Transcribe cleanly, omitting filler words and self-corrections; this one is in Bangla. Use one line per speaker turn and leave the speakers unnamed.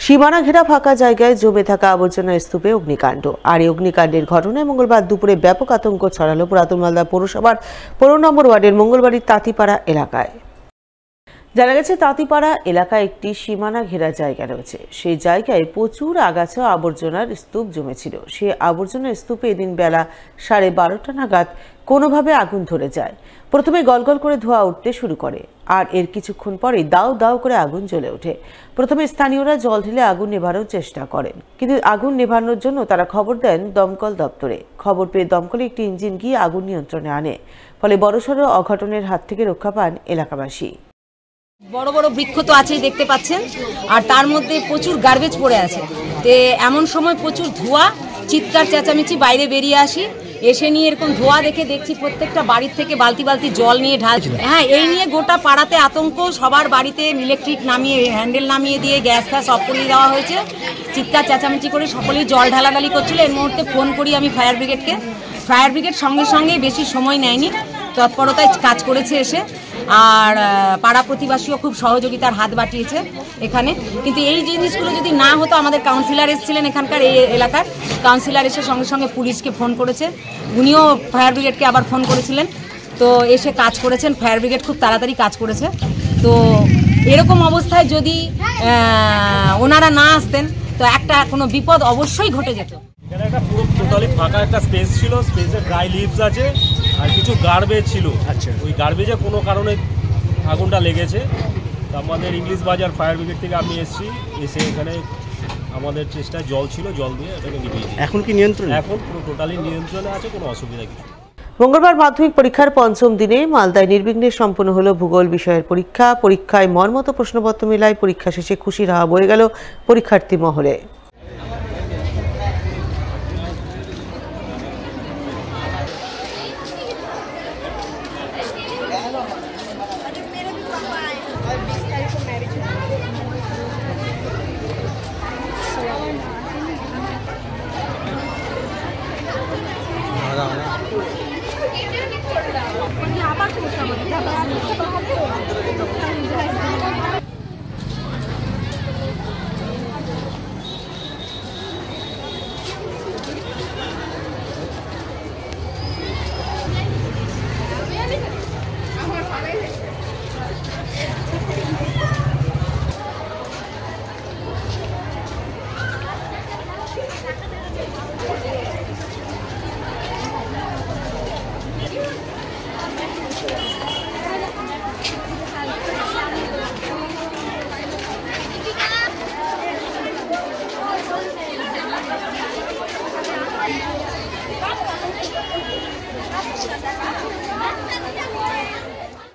সীমানা ঘেরা ফাঁকা জায়গায় জমে থাকা আবর্জনার স্তূপে অগ্নিকাণ্ড। আর এই অগ্নিকাণ্ডের ঘটনায় মঙ্গলবার দুপুরে ব্যাপক আতঙ্ক ছড়ালো পুরাতন মালদা পৌরসভার ১৫ নম্বর ওয়ার্ডের মঙ্গলবাড়ির তাঁতিপাড়া এলাকায়। জানা গেছে, তাঁতিপাড়া এলাকায় একটি সীমানা ঘেরা জায়গা রয়েছে। সেই জায়গায় প্রচুর আগাছা আবর্জনার স্তূপ জমেছিল। সেই আবর্জনার স্তূপে এদিন বেলা 12:30 নাগাদ কোনোভাবে আগুন ধরে যায়। প্রথমে গলগল করে ধোঁয়া উঠতে শুরু করে, আর এর কিছুক্ষণ পরেই দাউ দাউ করে আগুন জ্বলে ওঠে। প্রথমে স্থানীয়রা জল ঢেলে আগুন নেভানোর চেষ্টা করেন, কিন্তু আগুন নেভানোর জন্য তারা খবর দেন দমকল দপ্তরে। খবর পেয়ে দমকলে একটি ইঞ্জিন গিয়ে আগুন নিয়ন্ত্রণে আনে। ফলে বড়সড় অঘটনের হাত থেকে রক্ষা পান এলাকাবাসী।
বড় বড় বৃক্ষ তো আছেই, দেখতে পাচ্ছেন, আর তার মধ্যে প্রচুর গার্বেজ পড়ে আছে। তো এমন সময় প্রচুর ধোঁয়া, চিৎকার চেঁচামেচি, বাইরে বেরিয়ে আসি। এসে নিয়ে এরকম ধোঁয়া দেখছি প্রত্যেকটা বাড়ির থেকে বালতি বালতি জল নিয়ে ঢালছে। হ্যাঁ, এই নিয়ে গোটা পাড়াতে আতঙ্ক। সবার বাড়িতে ইলেকট্রিক নামিয়ে, হ্যান্ডেল নামিয়ে দিয়ে গ্যাস ফ্যাস অফ করে দেওয়া হয়েছে। চিৎকার চেঁচামেচি করে সকলেই জল ঢালাঢালি করছিল। এর মুহূর্তে ফোন করি আমি ফায়ার ব্রিগেডকে। ফায়ার ব্রিগেড সঙ্গে সঙ্গে, বেশি সময় নেয়নি, তৎপরতায় কাজ করেছে এসে। আর পাড়া প্রতিবাসীও খুব সহযোগিতার হাত বাটিয়েছে এখানে। কিন্তু এই জিনিসগুলো যদি না হতো, আমাদের কাউন্সিলর এসেছিলেন এখানকার, এই এলাকার কাউন্সিলর এসে সঙ্গে সঙ্গে পুলিশকে ফোন করেছে। উনিও ফায়ার ব্রিগেডকে আবার ফোন করেছিলেন, তো এসে কাজ করেছেন। ফায়ার ব্রিগেড খুব তাড়াতাড়ি কাজ করেছে। তো এরকম অবস্থায় যদি ওনারা না আসতেন, তো একটা কোনো বিপদ অবশ্যই ঘটে যেত।
এখানে একটা পুরো টোটালি ফাঁকা একটা স্পেস ছিল। স্পেসে ড্রাই লিভস আছে আর কিছু গার্বেজ ছিল। আচ্ছা, ওই গার্বেজে কোনো কারণে আগুনটা লেগেছে। আমাদের ইংলিশ বাজার ফায়ার ব্রিগেড থেকে আমি এসে এখানে আমাদের চেষ্টায় জল ছিল, জল দিয়ে এটাকে নিভিয়ে দিই। এখন কি নিয়ন্ত্রণ? এখন পুরো টোটালি নিয়ন্ত্রণে আছে, কোনো অসুবিধা কিছু।
মঙ্গলবার মাধ্যমিক পরীক্ষার পঞ্চম দিনে মালদায় নির্বিঘ্নে সম্পন্ন হলো ভূগোল বিষয়ের পরীক্ষা। পরীক্ষায় মনমতো প্রশ্নপত্র মেলায় পরীক্ষা শেষে খুশির হাওয়া বয়ে গেল পরীক্ষার্থী মহলে।